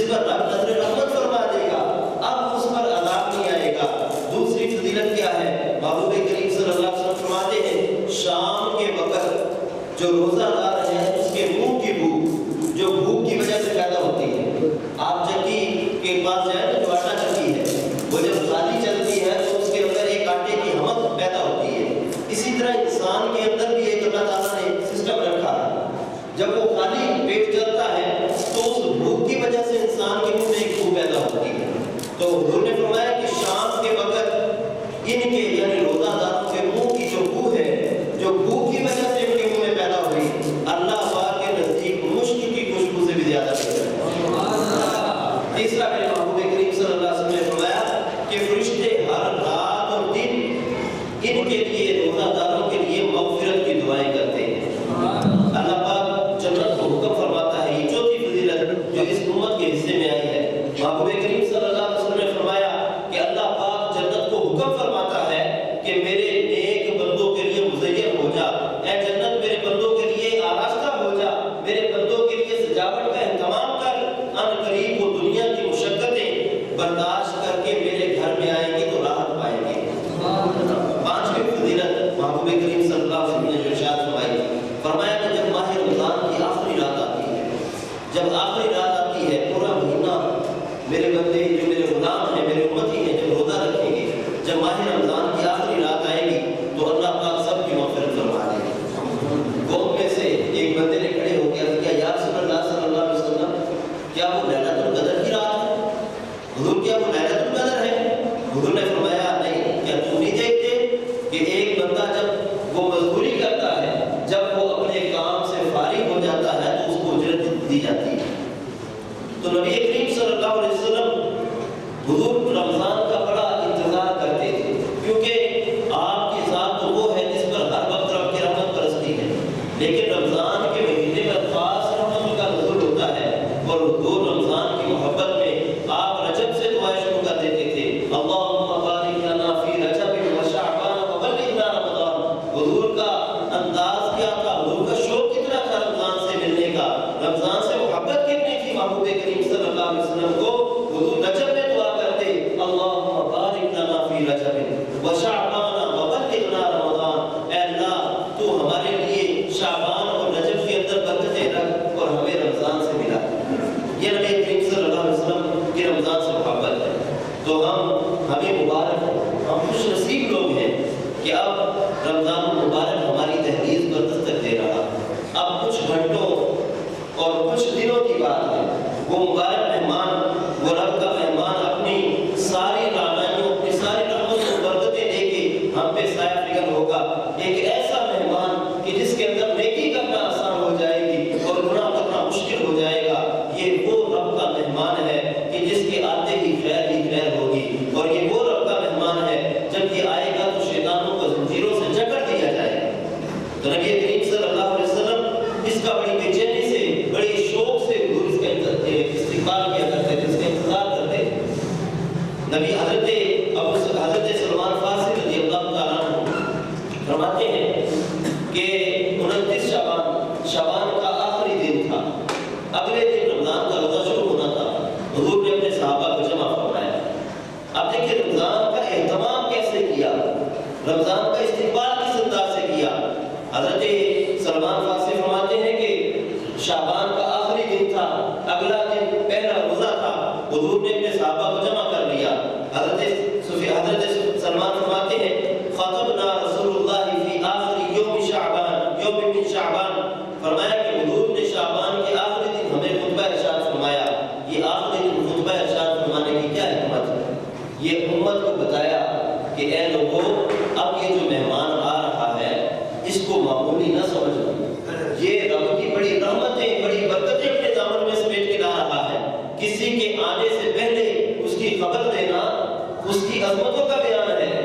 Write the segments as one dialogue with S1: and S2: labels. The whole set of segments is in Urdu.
S1: پر رب نظر رحمت فرما دے گا، اب اس پر عذاب نہیں آئے گا۔ دوسری فضیلت کیا ہے؟ محبوب کریم صلی اللہ علیہ وسلم فرماتے ہیں شام کے وقت جو روزہ دار ہے اس کے منہ کی بو جو بھوک کی وجہ سے پیدا ہوتی ہے، آپ چکی کے پاس جائیں تو جو آٹا چکی ہے وہ جب خالی چلتی ہے تو اس کے اندر ایک آٹے کی حمک پیدا ہوتی ہے، اسی طرح انسان کے اندر بھی ایک اللہ تعالیٰ نے سسٹم رکھا ہے، جب وہ خالی پیٹ چلتا ہے تو اس بھوک کی وجہ سے انسان کے منہ میں ایک بو پیدا ہوتی ہے۔ تو حضور نے فرمایا کہ شام کے وقت ان کے یعنی روزہ داروں کے منہ کی جو بو ہے، جو بھوک کی وجہ سے ان کے منہ میں پیدا ہوئی، اللہ پاک کے نزدیک مشک کی خوشبو سے بھی زیادہ بہتر ہے۔ تیسرا میرے محبوب کریم صلی اللہ علیہ وسلم نے فرمایا کہ فرشتے ہر رات اور دن ان کے لیے روزہ داروں کے لیے مغفرت کی دعائیں کرتے ہیں۔ اللہ پاک جنت کو حکم فرماتا ہے، یہ چوتھی فضیلت جو اس امت کے حصے میں آئی ہے۔ محبوب کریم صلی اللہ علیہ وسلم نے فرمایا کہ اللہ پاک جنت کو حکم فرماتا ہے کہ میرے نیک بندوں کے لیے مزین ہو جا، اے جنت میرے بندوں کے لیے آراستہ ہو جا، میرے بندوں کے لیے سجاوٹ کا اہتمام کر، ان قریب وہ دنیا کی مشقتیں برداشت کر کے میرے گھر میں آئیں گے تو راحت پائیں گے۔ پانچویں فضیلت محبوب کریم صلی اللہ علیہ وسلم نے جو ارشاد فرمایا کہ جب ماہ رمضان کی آخری رات آتی ہے، جب آخری رات آتی ہے، پورا مہینہ میرے بندے جو میرے غلام ہیں، میرے امتی ہیں، جب روزہ رکھیں گے، جب ماہ رمضان کی آخری رات آئے گی تو اللہ پاک سب کی مغفرت فرما دے گا۔ قوم میں سے ایک بندے نے کھڑے ہو کے عرض کیا یا رسول اللہ صلی اللہ علیہ وسلم کیا وہ لیلۃ القدر کی رات ہے؟ حضور کیا وہ لیلۃ القدر ہے؟ حضور نے فرمایا نہیں، کیا تم نہیں دیکھتے کہ ایک بندہ جب وہ مزدوری کرتا ہے، جب وہ اپنے کام سے فارغ ہو جاتا ہے تو اس کو اجرت دی جاتی ہے۔ تو نبی کریم صلی اللہ علیہ وسلم حضور رمضان کا بڑا انتظار کرتے تھے، کیونکہ آپ کی ذات تو وہ ہے جس پر ہر وقت رب کی رحمت برستی ہے، لیکن رمضان کے مہینے میں خاص رحمت کا نزول ہوتا ہے، اور حضور رمضان کی محبت میں آپ رجب سے دعائیں شروع کر دیتے تھے، اللہم بارک لنا فی رجب و شعبان وبلغنا رمضان۔ حضور کا انداز کیا تھا، حضور کا شوق کتنا تھا رمضان سے ملنے کا، رمضان سے محبت کتنی تھی محبوب کریم صلی اللہ علیہ وسلم کو، حضور رجب میں دعا کرتے اللہم بارک لنا فی رجب و شعبان وبلغنا رمضان، اے اللہ تو ہمارے لیے شعبان اور رجب کے اندر برکتیں رکھ اور ہمیں رمضان سے ملا۔ یہ نبی کریم صلی اللہ علیہ وسلم کی رمضان سے محبت ہے۔ تو ہمیں مبارک ہے، ہم خوش نصیب لوگ ہیں کہ اب رمضان المبارک ہماری تحریر پر دستک دے رہا، اب کچھ گھنٹوں اور کچھ دنوں کی بات ہے، وہ مبارک مہمان، وہ رب کا مہمان اپنی ساری رعنائیوں، اپنی ساری رحمتوں اور برکتیں لے کے ہم پہ سایہ فکن ہوگا، ایک ایسا مہمان کہ جس کے اندر نیکی کرنا آسان ہو جائے گی اور گناہ کرنا مشکل ہو جائے گا۔ یہ وہ رب کا مہمان ہے کہ جس کے آتے ہی خیر ہوگی، اور یہ وہ رب کا مہمان ہے جب یہ آئے گا تو شیطانوں کو زنجیروں سے جکڑ دیا جائے گا۔ تو نبی کریم صلی اللہ علیہ وسلم اس کا بڑی بے چینی سے، بڑی شوق سے حضور اس کا استقبال کیا کرتے تھے، اس کا انتظار کرتے تھے۔ نبی حضرت سلمان فارسی رضی اللہ تعالیٰ عنہ فرماتے ہیں کہ 29 شعبان کا آخری دن تھا، اگلے دن رمضان کا روزہ شروع ہونا تھا، حضور نے اپنے صحابہ کو جمع فرمایا۔ اب دیکھیں رمضان کا اہتمام کیسے کیا، رمضان کا استقبال کس انداز سے کیا۔ حضرت سلمان فارسی فرماتے ہیں کہ شعبان کا آخری دن تھا، اگلا دن پہلا روزہ تھا، حضور نے اپنے صحابہ کو جمع کر لیا۔ حضرت سلمان فرماتے ہیں خطبنا رسول اللہ فی آخری یوم من شعبان، فرمایا کہ حضور نے شعبان کے آخری دن ہمیں خطبہ ارشاد فرمایا۔ یہ آخری دن خطبہ ارشاد فرمانے کی کیا حکمت ہے؟ یہ امت کو بتایا کہ اے لوگوں، اب یہ جو مہمان آ رہا ہے اس کو معمولی نہ سمجھو، یہ رب کی بڑی رحمتیں، بڑی برکتیں اپنے دامن میں سمیٹ کے لا رہا ہے۔ کسی کے آنے سے پہلے اس کی خبر دینا اس کی عظمتوں کا بیان ہے۔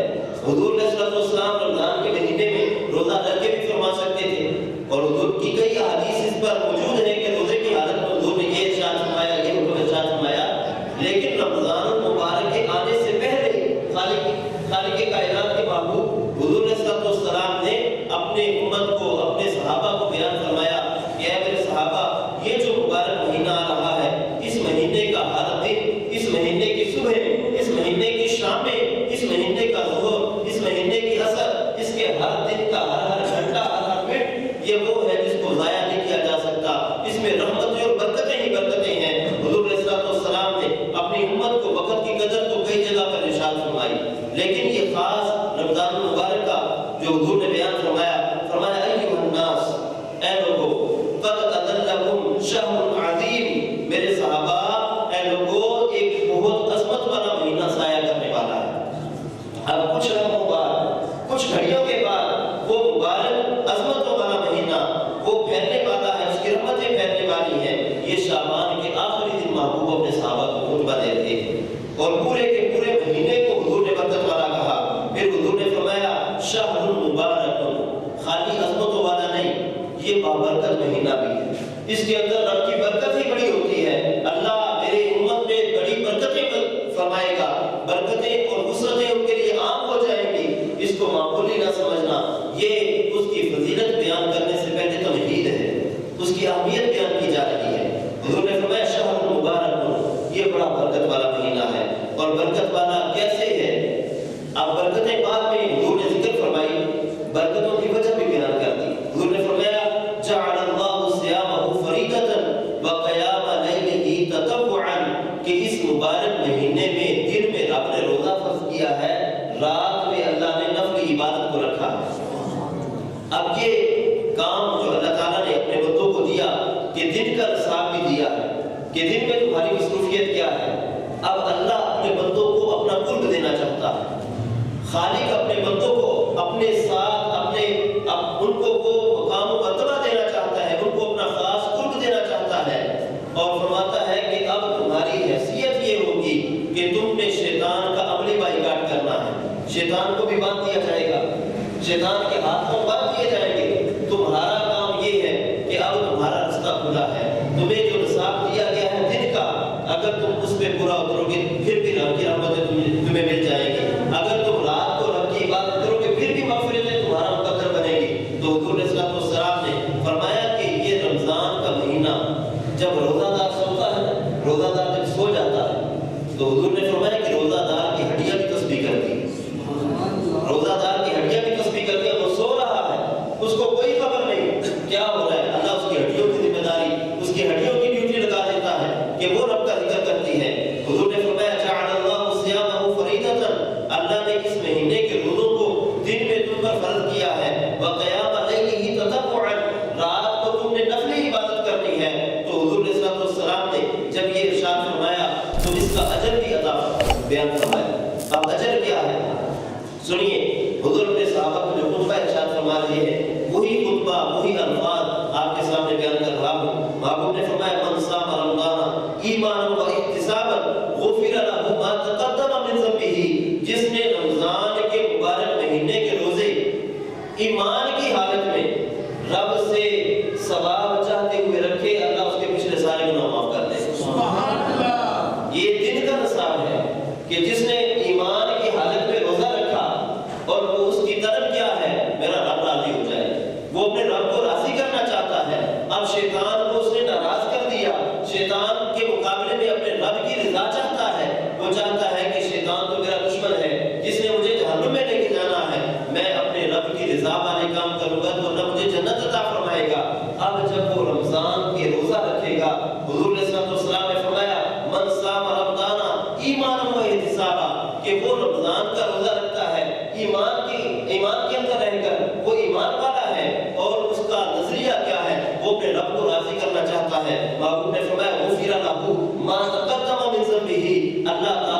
S1: حضور علیہ الصلوۃ والسلام رمضان کے مہینے میں روزہ رکھ کے بھی فرما سکتے تھے، اور حضور کی کئی احادیث اس پر موجود ہیں کہ روزے کی حالت میں حضور نے یہ ارشاد فرمایا، یہ حکم ارشاد فرمایا، لیکن رمضان المبارک کے آنے سے پہلے خالق کائنات کے محبوب حضور علیہ الصلوۃ والسلام نے اپنے امت کو، اپنے صحابہ کو بیان فرمایا کہ اے میرے صحابہ، یہ جو مبارک مہینہ آ رہا ہے، اس مہینے کا اس مہینے کی صبح، اس مہینے کی شامیں، اس مہینے کا ظہر، اس مہینے کی عصر، اس کے ہر دن کا ہر گھنٹہ، ہر منٹ، یہ وہ ہے جس کو ضائع نہیں کیا جا سکتا۔ اس میں رحمتیں اور برکتیں ہی برکتیں ہیں۔ حضور علیہ الصلوۃ والسلام نے اپنی امت کو وقت کی قدر تو کئی جگہ پر ارشاد فرمائی، لیکن یہ خاص رمضان المبارک کا جو حضور نے بیان فرمایا ایھا الناس، اے لوگو، قد اذلکم شہر عظیم، میرے صحابہ، اے لوگو، ایک بہت عظمت والا مہینہ سایہ کرنے والا ہے۔ اب کچھ لمحوں بعد، کچھ گھڑیوں کے بعد وہ مبارک عظمتوں والا مہینہ وہ پھیلنے والا ہے، اس کی رحمتیں پھیلنے والی ہیں۔ یہ شعبان کے آخری دن محبوب اپنے صحابہ کو خطبہ دے رہے ہیں اور پورے کے پورے مہینے کو حضور نے برکت والا کہا۔ پھر حضور نے فرمایا شہر مبارک، خالی عظمتوں والا نہیں، یہ بابرکت مہینہ بھی ہے، اس کے اندر رب کی برکت ہی بڑی ہوتی ہے۔ اللہ میرے امت میں بڑی برکتیں فرمائے گا، برکتیں اور وسعتیں ان کے لیے عام ہو جائیں گی، اس کو معمولی نہ سمجھنا۔ یہ اس کی فضیلت بیان کرنے سے پہلے تمہید ہے، اس کی اہمیت بیان کی جا رہی ہے۔ حضور نے فرمایا شہر مبارک، یہ بڑا برکت والا مہینہ ہے، اور برکت والا کیسے ہے؟ اب برکتیں بعد میں حضور نے ذکر فرمائی، برکتوں کی وجہ بھی بیان کر دی۔ حضور نے فرمایا جعل اللہ صیامہ فریضۃ وقیام لیلہ تطوعا، کہ اس مبارک مہینے میں دن میں رب نے روزہ فرض کیا ہے، رات میں اللہ نے نفلی عبادت کو رکھا ہے۔ اب یہ کام جو اللہ تعالیٰ نے اپنے بندوں کو دیا کہ دن کا نصاب بھی دیا ہے کہ دن میں تمہاری مصروفیت کیا ہے، اب اللہ اپنے بندوں کو اپنا قرب دینا چاہتا ہے۔ خالق اپنے بندوں کو اپنے ساتھ ان کو وہ مقام و مرتبہ دینا چاہتا ہے، ان کو اپنا خاص قرب دینا چاہتا ہے، اور فرماتا ہے کہ اب تمہاری حیثیت یہ ہوگی کہ تم نے شیطان کا عملی بائیکاٹ کرنا ہے۔ شیطان کو بھی باندھ دیا جائے گا، شیطان کے ہاتھوں باندھ دیے جائیں گے۔ تمہارا کام یہ ہے کہ اب تمہارا رستہ کھلا ہے، تمہیں جو نصاب دیا گیا ہے دن کا، اگر تم اس پہ پورا اترو گے پھر بھی رب کی رحمتیں تمہیں مل جائیں گی، اگر تم رات کو رب کی عبادت کرو گے پھر بھی مغفرتیں تمہارا مقدر بنے گی۔ تو حضور علیہ السلام نے فرمایا کہ یہ رمضان کا مہینہ جب روزہ دار سوتا ہے، روزہ دار جب سو جاتا ہے، تو حضور نے فرمایا کہ روزہ دار کی ہڈیاں بھی تسبیح کرتی ہیں، روزہ دار کی ہڈیاں بھی تسبیح کرتی ہیں۔ وہ سو رہا ہے، اس کو کوئی خبر نہیں کیا ہو رہا ہے، اللہ اس کی ہڈیوں کی ذمہ داری، اس کی ہڈیوں کی ڈیوٹی لگا دیتا ہے کہ وہ رب کا ذکر کرتی ہے۔ حضور نے فرمایا جعل اللہ صیامہ فریضۃ، اللہ نے اس مہینے کے روزوں کو دن میں تم پر فرض کیا ہے، وقیام لیلہ تطوعا، رات کو تم نے نفلی عبادت کرنی ہے۔ تو حضور علیہ السلام نے جب یہ ارشاد فرمایا تو اس کا اجر بھی عطا بیان فرمایا۔ اب اجر کیا ہے سنیے، حضور اپنے صحابہ کو جو خطبہ ارشاد فرما رہے ہیں وہی خطبہ وہی الفاظ آپ کے سامنے بیان کر رہا ہوں۔ محبوب نے فرمایا من صام رمضان ایمانا و احتسابا غفر له ما تقدم من ذنبه، جس نے رمضان کے مبارک مہینے کے روزے ایمان کی حالت میں رب سے ثواب چاہتے ہوئے رکھے، اللہ اس کے پچھلے سارے گناہ معاف کر دے۔ سبحان اللہ، یہ دن کا نصاب ہے کہ جس نے ایمان کی حالت میں روزہ رکھا اور وہ اس کی طلب کیا ہے میرا رب راضی ہو جائے، وہ اپنے رب کو راضی کرنا چاہتا ہے۔ اب شیطان کو اس نے ناراض کر دیا، شیطان کے مقابلے میں اپنے رب کی رضا چاہتا ہے، وہ چاہتا ہے کہ شیطان تو میرا دشمن ہے جس نے مجھے جہنم میں لے کے جانا ہے، میں اپنے رب کی رضا والے کام کروں گا تو اللہ مجھے جنت عطا فرمائے گا۔ اب جب وہ رمضان کے روزہ رکھے گا، حضور علیہ السلام نے فرمایا من صام رمضان ایمانا و احتسابا، کہ وہ رمضان کا روزہ رکھتا ہے ایمان کے اندر رہ کر، وہ ایمان والا ہے اور اس کا نظریہ کیا ہے، وہ اپنے رب کو راضی کرنا چاہتا ہے۔ محبوب نے فرمایا غفر له ما تقدم من ذنبه، اللہ